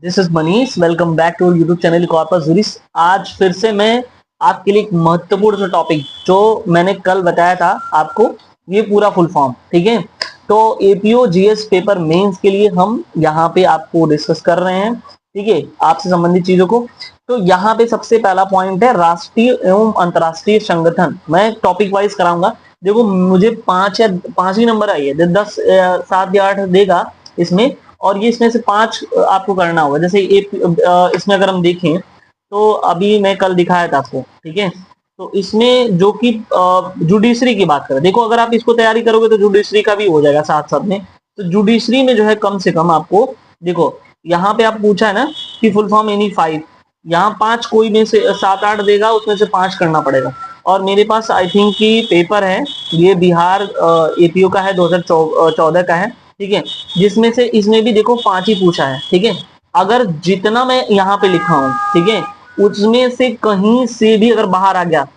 This is Manish. Welcome back to YouTube channel corpus juris. आज फिर से मैं आपके लिए एक महत्वपूर्ण सा टॉपिक जो मैंने कल बताया था आपको, ये पूरा फुल फॉर्म, ठीक है। तो एपीओ जीएस पेपर मेंस के लिए हम यहाँ पे आपको डिस्कस कर रहे हैं, ठीक है, आपसे संबंधित चीजों को। तो यहाँ पे सबसे पहला पॉइंट है राष्ट्रीय एवं अंतरराष्ट्रीय संगठन। मैं टॉपिक वाइज कराऊंगा। देखो मुझे 5 ही नंबर आई है, 10 7 या 8 देगा इसमें, और ये इसमें से 5 आपको करना होगा। जैसे इसमें अगर हम देखें तो अभी मैं कल दिखाया था आपको, ठीक है। तो इसमें जो कि जुडिशरी की बात करें, देखो अगर आप इसको तैयारी करोगे तो जुडिशरी का भी हो जाएगा साथ साथ में। तो जुडिशरी में जो है कम से कम आपको, देखो यहाँ पे आप पूछा है ना कि फुल फॉर्म एनी 5, यहाँ 5 कोई में से 7-8 देगा, उसमें से 5 करना पड़ेगा। और मेरे पास आई थिंक की पेपर है, ये बिहार एपीओ का है, 2014 का है, ठीक है। जिसमें से इसमें भी देखो 5 ही पूछा है, ठीक है। अगर जितना मैं यहाँ पे लिखा हूं, ठीक है, उसमें से कहीं से भी अगर बाहर आ गया,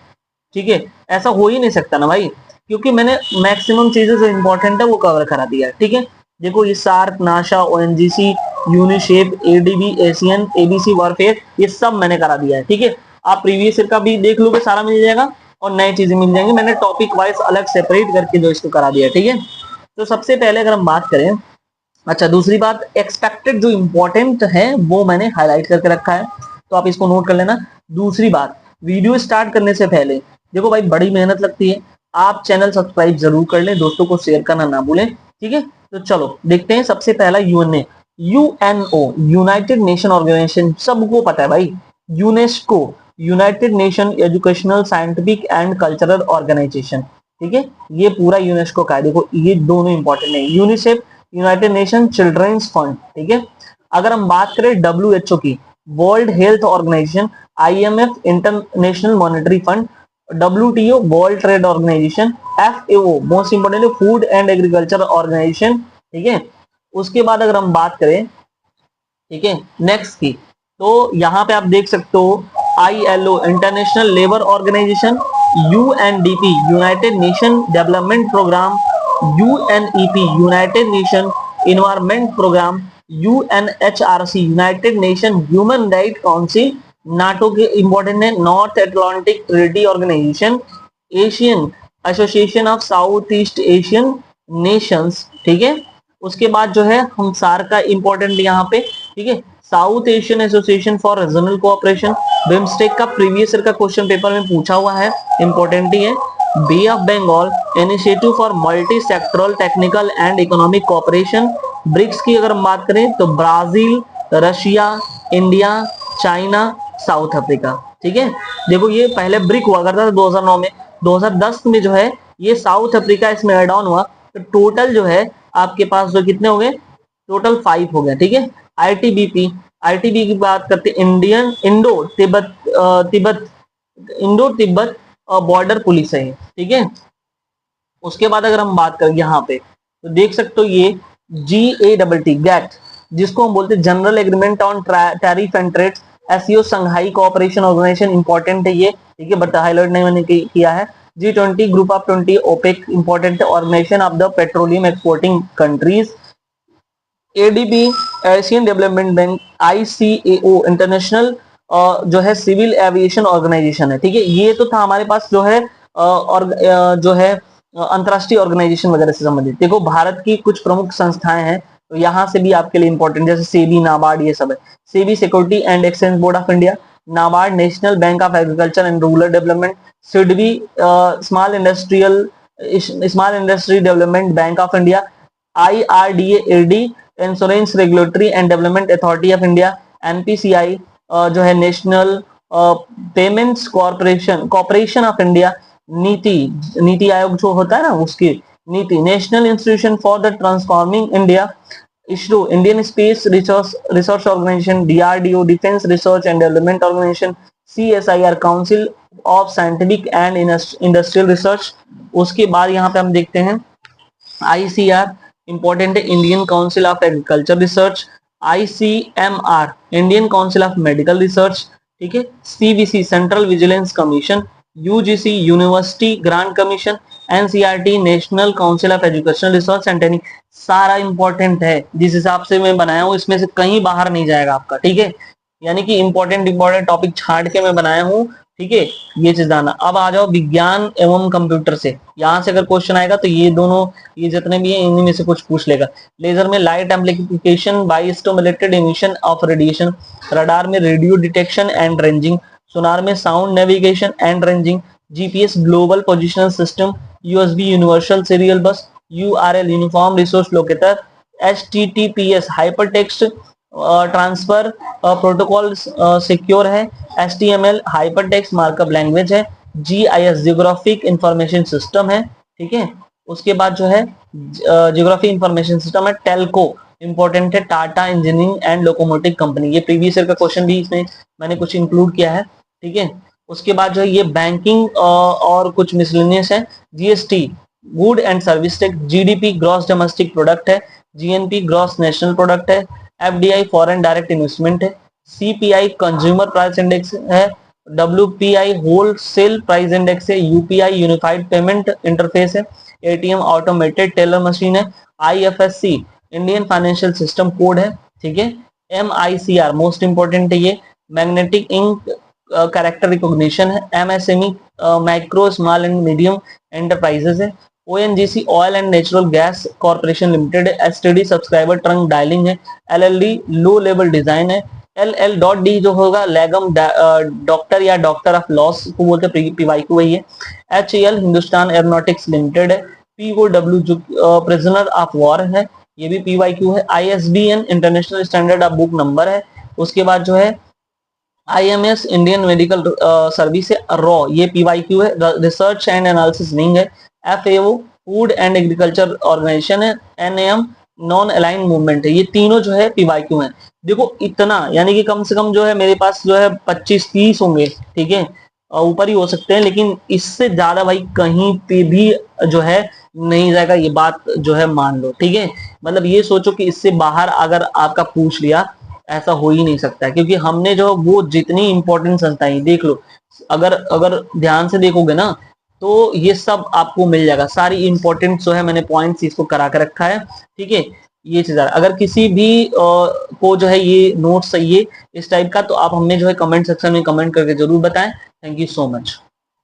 ठीक है, ऐसा हो ही नहीं सकता ना भाई, क्योंकि मैंने मैक्सिमम चीजें जो इंपॉर्टेंट है वो कवर करा दिया है, ठीक है। देखो ये SAARC, NASA, ONGC, UNICEF, ADB, Asian, ABC warfare, ये सब मैंने करा दिया है, ठीक है। आप प्रीवियस ईयर का भी देख लोगे, सारा मिल जाएगा और नई चीजें मिल जाएंगी। मैंने टॉपिक वाइज अलग सेपरेट करके जो इसको करा दिया है, ठीक है। तो सबसे पहले अगर हम बात करें, अच्छा दूसरी बात, एक्सपेक्टेड जो इंपॉर्टेंट है वो मैंने हाईलाइट करके रखा है, तो आप इसको नोट कर लेना। दूसरी बात, वीडियो स्टार्ट करने से पहले देखो भाई बड़ी मेहनत लगती है, आप चैनल सब्सक्राइब जरूर कर लें, दोस्तों को शेयर करना ना भूलें, ठीक है। तो चलो देखते हैं। सबसे पहला UNA, UNO, united nation organisation, सबको पता है भाई। UNESCO, united nation educational, scientific and cultural organisation, ठीक है, ये पूरा यूनेस्को का है। देखो ये दोनों इंपॉर्टेंट है। UNICEF, united nation children's fund, ठीक है। अगर हम बात करें डब्ल्यूएचओ की, world health organisation, IMF international monetary fund, WTO world trade organisation, FAO most important food and agriculture organisation, ठीक है। उसके बाद अगर हम बात करें, ठीक है, नेक्स्ट की, तो यहाँ पे आप देख सकते हो ILO international labour organisation, UNDP united nation development programme, UNEP united nation environment programme, UNHRC united nation human right council, NATO के इंपॉर्टेंट है north Atlantic treaty organisation, Asian association of south east Asian nations, ठीक है। उसके बाद जो है हम सार का इंपॉर्टेंट यहाँ पे, ठीक है, South Asian Association for Regional Cooperation, BIMSTEC का प्रीवियस ईयर का क्वेश्चन पेपर में पूछा हुआ है, इंपॉर्टेंट ही है। Bay of Bengal Initiative for Multi Sectoral Technical and Economic Cooperation. BRICS की अगर हम बात करें तो Brazil, Russia, India, China, South Africa, ठीक है। देखो ये पहले ब्रिक हुआ करता था 2009 में, 2010 में जो है ये साउथ अफ्रीका इसमें एड ऑन हुआ, तो टोटल जो है आपके पास जो कितने हो गए, टोटल 5 हो गए, ठीक है। आईटीबीपी, आईटीबी की बात करते Indian Indo Tibet Tibet Indo Tibet border police है, ठीक है। उसके बाद अगर हम बात करें यहाँ पे तो देख सकते हो ये GATT गैट, जिसको हम बोलते हैं general agreement on tariff and trade, SCO Shanghai cooperation organisation, important है ये, ठीक है, बट हाईलाइट नहीं मैंने किया है। G20 group of 20, OPEC important है, Organization of the Petroleum Exporting Countries, ADB Asian Development Bank, ICAO international जो है सिविल एविएशन ऑर्गेनाइजेशन है, ठीक है। ये तो था हमारे पास जो है और जो है अंतरराष्ट्रीय ऑर्गेनाइजेशन वगैरह से संबंधित। देखो भारत की कुछ प्रमुख संस्थाएं हैं, तो यहाँ से भी आपके लिए इंपॉर्टेंट, जैसे सेबी, नाबार्ड, ये सब है। SEBI security and exchange board of India, NABARD national bank of agriculture and rural development, SIDBI small industry development bank of India, IRDA insurance regulatory and development authority of India, NPCI जो है national payments corporation of India, NITI Aayog जो होता है ना उसकी NITI, national institution for the transforming India, ISRO Indian space research organisation, DRDO defence research and development organisation, CSIR council of scientific and industrial research. उसके बाद यहाँ पे हम देखते हैं ICR इंपॉर्टेंट है, Indian council of agriculture research, ICMR Indian council of medical research, ठीक है। CVC central vigilance commission, UGC university grant commission, NCERT national council of educational research and training, सारा इंपॉर्टेंट है जिस हिसाब से मैं बनाया हूं, इसमें से कहीं बाहर नहीं जाएगा आपका, ठीक है। यानी कि इंपॉर्टेंट टॉपिक छांट के मैं बनाया हूं, ठीक है, ये चीज जानना। अब आ जाओ विज्ञान एवं कंप्यूटर से, यहां से अगर क्वेश्चन आएगा तो ये दोनों, ये जितने भी हैं इन्हीं में से कुछ पूछ लेगा। लेजर में light amplification by stimulated emission of radiation, radar में radio detection and ranging, sonar में sound navigation and ranging, GPS global positional system, USB universal serial bus, URL uniform resource locator, HTTPS hyper text transfer protocol secure है, HTML hyper text markup language है, GIS geographic information system है, ठीक है। उसके बाद जो है geography information system है, टेलको इंपॉर्टेंट है, Tata engineering and locomotive company, ये प्रीवियस ईयर का क्वेश्चन भी इसमें मैंने कुछ इंक्लूड किया है, ठीक है। उसके बाद जो है ये बैंकिंग और कुछ मिसलेनियस है, GST good and service tax, GDP gross domestic product है, जीएनपी ग्रॉस नेशनल प्रोडक्ट है, एफडीआई फॉरेन डायरेक्ट इन्वेस्टमेंट है, सीपीआई कंज्यूमर प्राइस इंडेक्स है, डब्ल्यूपीआई होलसेल प्राइस इंडेक्स है, यूपीआई यूनिफाइड पेमेंट इंटरफेस है, ATM automated teller machine है, IFSC Indian financial system code है, ठीक है। एमआईसीआर मोस्ट इंपोर्टेंट है, ये मैग्नेटिक इंक कैरेक्टर रिकॉग्निशन है, MSME micro small and medium enterprises है, ONGC oil and natural gas corporation limited है, एसटीडी सब्सक्राइबर ट्रंक डायलिंग है, एलएलडी लो लेवल डिजाइन है, LL.D जो होगा लेगम डॉक्टर या डॉक्टर ऑफ लॉस को बोलते हैं, पीवाईक्यू वही है, HAL हिंदुस्तान एरोनॉटिक्स लिमिटेड है, POW जो प्रिजनर ऑफ वॉर है, ये भी पीवाईक्यू है, ISBN international standard of book number है। उसके बाद जो है IMS इंडियन मेडिकल सर्विस है, रॉ ये पीवाईक्यू है, रिसर्च एंड एनालिसिस विंग है, FAO food and agriculture organisation है, NAM नॉन अलाइन मूवमेंट है, ये तीनों जो है पीवाईक्यू है। देखो इतना, यानी कि कम से कम जो है मेरे पास जो है 25-30 होंगे, ठीक है, ऊपर ही हो सकते हैं, लेकिन इससे ज्यादा भाई कहीं पे भी जो है नहीं जाएगा, ये बात जो है मान लो, ठीक है। मतलब ये सोचो कि इससे बाहर अगर आपका पूछ लिया, ऐसा हो ही नहीं सकता, क्योंकि हमने जो वो जितनी इंपॉर्टेंट संस्थाएं देख लो, अगर अगर ध्यान से देखोगे ना तो ये सब आपको मिल जाएगा, सारी इंपॉर्टेंट जो है मैंने पॉइंट्स इसको करा के रखा है, ठीक है। ये चीज अगर किसी भी को जो है ये नोट्स चाहिए इस टाइप का, तो आप हमें जो है कमेंट सेक्शन में कमेंट करके जरूर बताएं। Thank you so much.